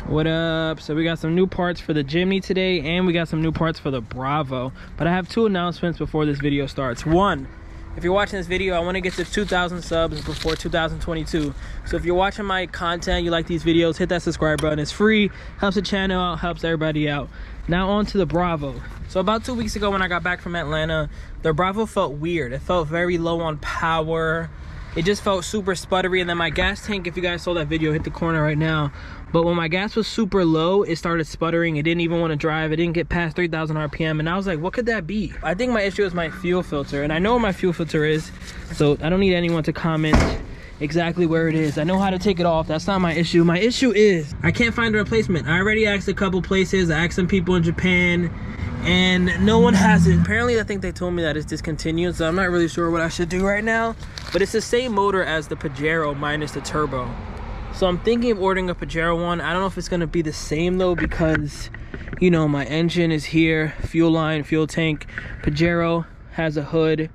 What up? So we got some new parts for the Jimny today, and we got some new parts for the Bravo. But I have two announcements before this video starts. One, if you're watching this video, I want to get to 2,000 subs before 2022. So if you're watching my content, you like these videos, hit that subscribe button. It's free, helps the channel out, helps everybody out. Now on to the Bravo. So about 2 weeks ago when I got back from Atlanta, the Bravo felt weird. It felt very low on power. It just felt super sputtery. And then my gas tank, if you guys saw that video, hit the corner right now. But when my gas was super low, it started sputtering. It didn't even want to drive. It didn't get past 3,000 RPM. And I was like, what could that be? I think my issue is my fuel filter. And I know where my fuel filter is. So I don't need anyone to comment exactly where it is. I know how to take it off. That's not my issue. My issue is I can't find a replacement. I already asked a couple places. I asked some people in Japan. And no one has it. Apparently, I think they told me that it's discontinued. So I'm not really sure what I should do right now. But it's the same motor as the Pajero minus the turbo. So I'm thinking of ordering a Pajero one. I don't know if it's gonna be the same though, because you know my engine is here, fuel line, fuel tank. Pajero has a hood,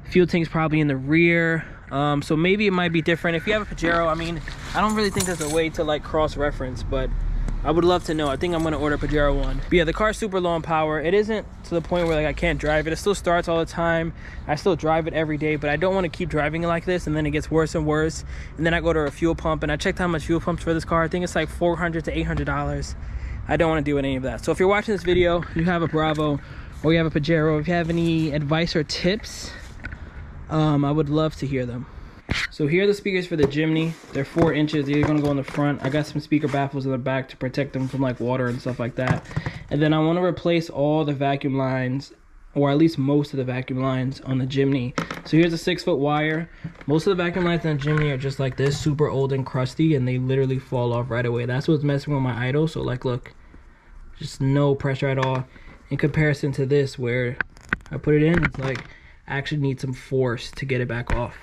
fuel tank's probably in the rear. So maybe it might be different. If you have a Pajero, I mean, I don't really think there's a way to like cross-reference, but I would love to know. I think I'm gonna order a Pajero one. But yeah, the car's super low on power. It isn't to the point where like I can't drive it. It still starts all the time. I still drive it every day, but I don't want to keep driving it like this, and then it gets worse and worse. And then I go to a fuel pump, and I checked how much fuel pumps for this car. I think it's like $400 to $800. I don't want to do any of that. So if you're watching this video, you have a Bravo or you have a Pajero, if you have any advice or tips, I would love to hear them. So here are the speakers for the Jimny. They're 4 inches. They're gonna go in the front. I got some speaker baffles in the back to protect them from like water and stuff like that. And then I want to replace all the vacuum lines, or at least most of the vacuum lines on the Jimny. So here's a 6-foot wire. Most of the vacuum lines on the Jimny are just like this, super old and crusty, and they literally fall off right away. That's what's messing with my idle. So like, look, just no pressure at all in comparison to this, where I put it in, it's like I actually need some force to get it back off.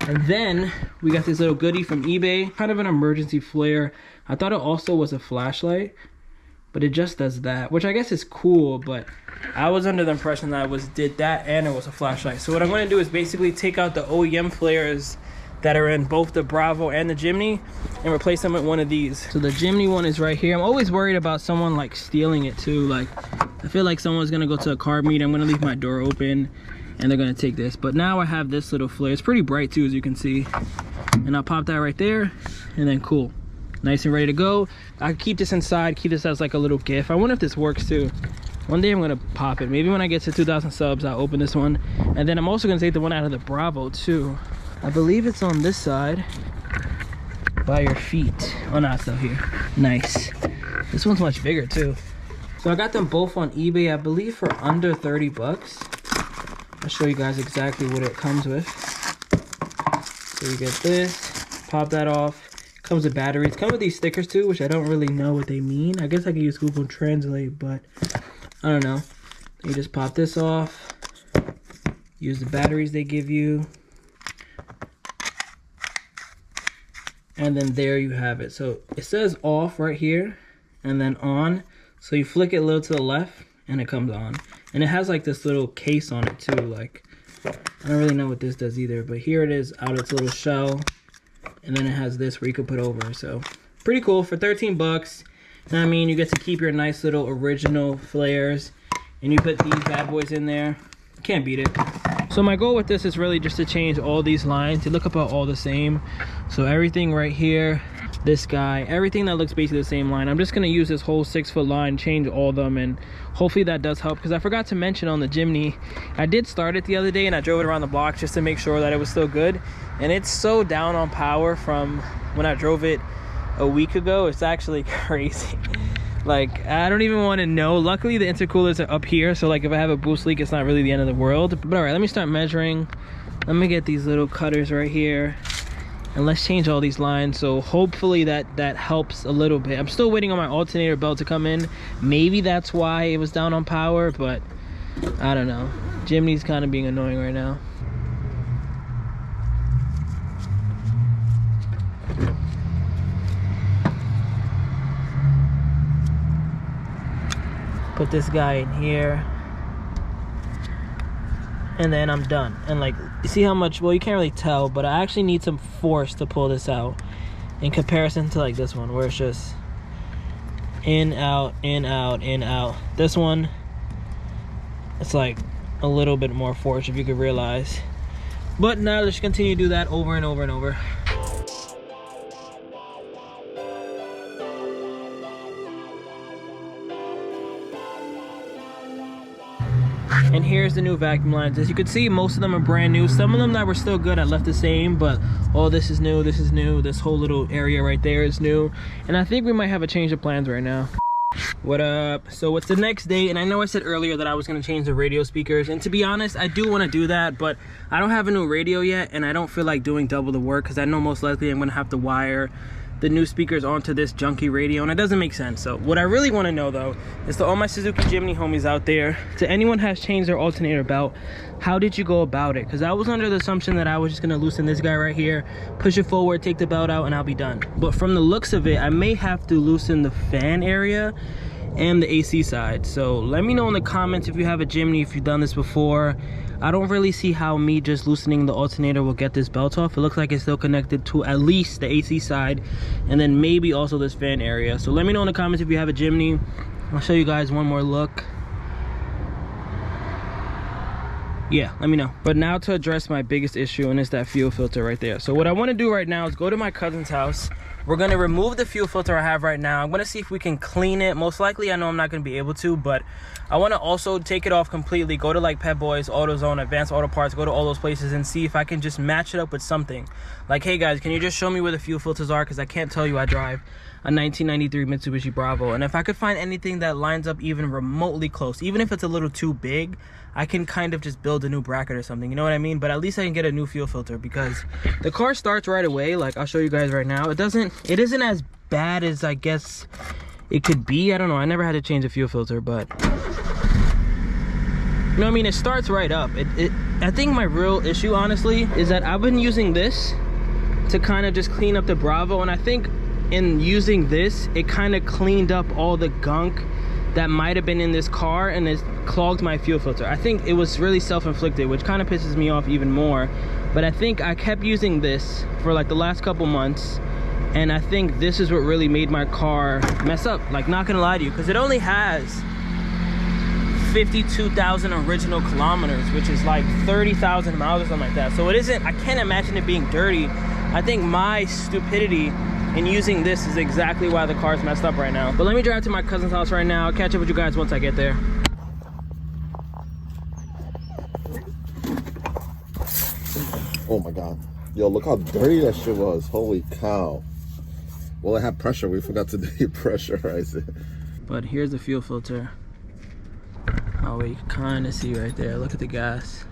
And then we got this little goodie from eBay, kind of an emergency flare. I thought it also was a flashlight, but it just does that, which I guess is cool, but I was under the impression that it did that and it was a flashlight. So what I'm going to do is basically take out the OEM flares that are in both the Bravo and the Jimny and replace them with one of these. So the Jimny one is right here. I'm always worried about someone like stealing it too. Like, I feel like someone's going to go to a car meet. I'm going to leave my door open and they're gonna take this. But now I have this little flare. It's pretty bright too, as you can see. And I'll pop that right there, and then cool. Nice and ready to go. I keep this inside, keep this as like a little gift. I wonder if this works too. One day I'm gonna pop it. Maybe when I get to 2,000 subs, I'll open this one. And then I'm also gonna take the one out of the Bravo too. I believe it's on this side by your feet. Oh no, it's still here. Nice. This one's much bigger too. So I got them both on eBay, I believe for under 30 bucks. I'll show you guys exactly what it comes with. So you get this, pop that off. Comes with batteries. Come with these stickers too, which I don't really know what they mean. I guess I can use Google Translate, but I don't know. You just pop this off. Use the batteries they give you. And then there you have it. So it says off right here and then on. So you flick it a little to the left and it comes on. And it has like this little case on it too. Like, I don't really know what this does either, but here it is out its little shell. And then it has this where you can put over. So pretty cool for 13 bucks. I mean, you get to keep your nice little original flares, and you put these bad boys in there. Can't beat it. So my goal with this is really just to change all these lines to look about all the same. So everything right here, this guy, everything that looks basically the same line. I'm just gonna use this whole 6-foot line, change all of them, and hopefully that does help. Because I forgot to mention on the Jimny, I did start it the other day and I drove it around the block just to make sure that it was still good. And it's so down on power from when I drove it a week ago. It's actually crazy. Like, I don't even want to know. Luckily the intercoolers are up here, so like if I have a boost leak, it's not really the end of the world. But all right, let me start measuring. Let me get these little cutters right here, and let's change all these lines. So hopefully that helps a little bit. I'm still waiting on my alternator belt to come in. Maybe that's why it was down on power, but I don't know. Jimny's kind of being annoying right now. Put this guy in here, and then I'm done. And like, you see how much, well, you can't really tell, but I actually need some force to pull this out in comparison to like this one, where it's just, In, out, in, out, in, out. This one, it's like a little bit more force, if you could realize. But now let's continue to do that over and over and over. And here's the new vacuum lines. As you can see, most of them are brand new. Some of them that were still good I left the same, but all this is new, this is new, this whole little area right there is new. And I think we might have a change of plans right now. What up? So it's the next day, and I know I said earlier that I was going to change the radio speakers, and to be honest, I do want to do that, but I don't have a new radio yet, and I don't feel like doing double the work, because I know most likely I'm going to have to wire the new speakers onto this junky radio, and it doesn't make sense. So what I really want to know though is to all my Suzuki Jimny homies out there, to anyone has changed their alternator belt, how did you go about it? Because I was under the assumption that I was just going to loosen this guy right here, push it forward, take the belt out, and I'll be done. But from the looks of it, I may have to loosen the fan area and the AC side. So let me know in the comments if you have a Jimny, if you've done this before. I don't really see how me just loosening the alternator will get this belt off. It looks like it's still connected to at least the AC side, and then maybe also this fan area. So let me know in the comments if you have a Jimny. I'll show you guys one more look. Yeah, let me know. But now to address my biggest issue, and it's that fuel filter right there. So what I want to do right now is go to my cousin's house. We're going to remove the fuel filter I have right now. I'm going to see if we can clean it. Most likely, I know I'm not going to be able to, but I want to also take it off completely. Go to like Pep Boys, AutoZone, Advanced Auto Parts, go to all those places and see if I can just match it up with something. Like, hey guys, can you just show me where the fuel filters are? Because I can't tell you I drive a 1993 Mitsubishi Bravo. And if I could find anything that lines up even remotely close, even if it's a little too big, I can kind of just build a new bracket or something, you know what I mean? But at least I can get a new fuel filter, because the car starts right away. Like, I'll show you guys right now. It isn't as bad as I guess it could be. I don't know, I never had to change a fuel filter, but you know what I mean? It starts right up. I think my real issue, honestly, is that I've been using this to kind of just clean up the Bravo, and I think in using this, it kind of cleaned up all the gunk that might have been in this car, and it clogged my fuel filter. I think it was really self-inflicted, which kind of pisses me off even more. But I think I kept using this for like the last couple months, and I think this is what really made my car mess up. Like, not gonna lie to you, because it only has 52,000 original kilometers, which is like 30,000 miles or something like that. So it isn't, I can't imagine it being dirty. I think my stupidity in using this is exactly why the car's messed up right now. But let me drive to my cousin's house right now. I'll catch up with you guys once I get there. Oh my god. Yo, look how dirty that shit was. Holy cow. Well, it had pressure. We forgot to depressurize it. But here's the fuel filter. Oh, you can kind of see right there. Look at the gas.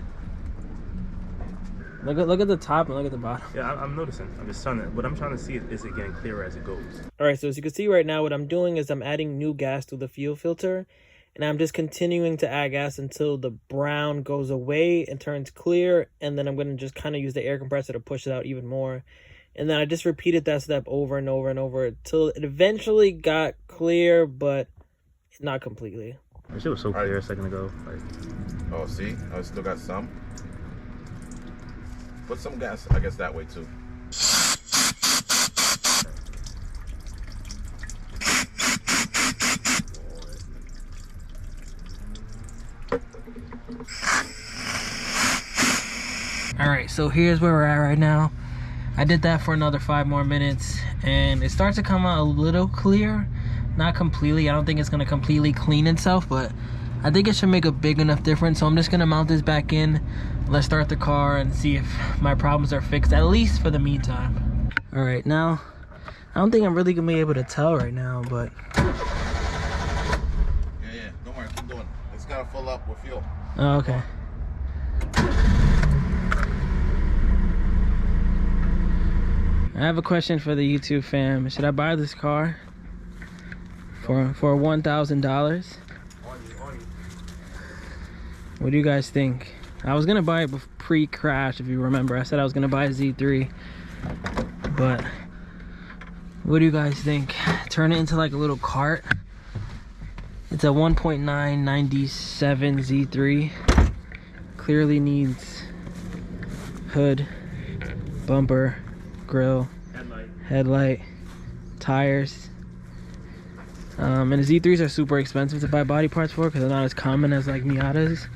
Look at the top and look at the bottom. Yeah, I'm noticing. I'm just trying to, what I'm trying to see is it getting clearer as it goes. All right, so as you can see right now, what I'm doing is I'm adding new gas to the fuel filter, and I'm just continuing to add gas until the brown goes away and turns clear, and then I'm going to just kind of use the air compressor to push it out even more. And then I just repeated that step over and over and over until it eventually got clear, but not completely. That shit was so clear a second ago. Like, oh, see? I still got some. Put some gas, I guess, that way too. All right, so here's where we're at right now. I did that for another 5 more minutes, and it starts to come out a little clear. Not completely. I don't think it's going to completely clean itself, but I think it should make a big enough difference. So I'm just going to mount this back in. Let's start the car and see if my problems are fixed, at least for the meantime. All right, now, I don't think I'm really going to be able to tell right now, but... Yeah, don't worry, keep doing it. It's got to fill up with fuel. Oh, okay. I have a question for the YouTube fam. Should I buy this car for $1,000? What do you guys think? I was gonna buy it pre-crash, if you remember. I said I was gonna buy a Z3, but what do you guys think? Turn it into like a little cart. It's a 1.997 Z3. Clearly needs hood, bumper, grill, headlight, tires. And the Z3s are super expensive to buy body parts for because they're not as common as like Miatas.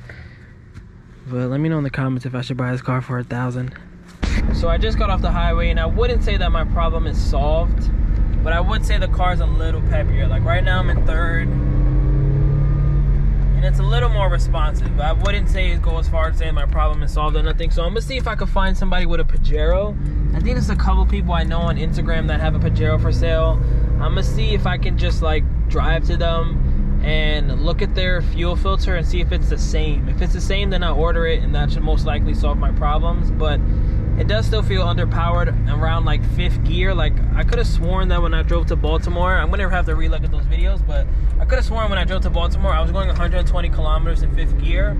But let me know in the comments if I should buy this car for $1,000. So I just got off the highway, and I wouldn't say that my problem is solved, but I would say the car's a little peppier. Like right now I'm in third, and it's a little more responsive. I wouldn't say it go as far as saying my problem is solved or nothing. So I'm gonna see if I can find somebody with a Pajero. I think there's a couple people I know on Instagram that have a Pajero for sale. I'm gonna see if I can just like drive to them and look at their fuel filter and see if it's the same. If it's the same, then I'll order it, and that should most likely solve my problems. But it does still feel underpowered around like 5th gear. Like I could have sworn that when I drove to Baltimore, I'm gonna have to relook at those videos, but I could have sworn when I drove to Baltimore I was going 120 kilometers in 5th gear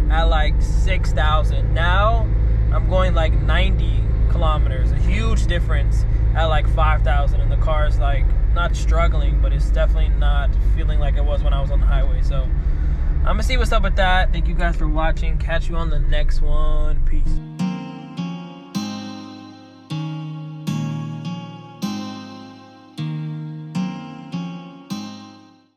at like 6,000. Now I'm going like 90 kilometers, a huge difference at like 5,000, and the car's like not struggling, but it's definitely not feeling like it was when I was on the highway. So I'm gonna see what's up with that. Thank you guys for watching. Catch you on the next one. Peace.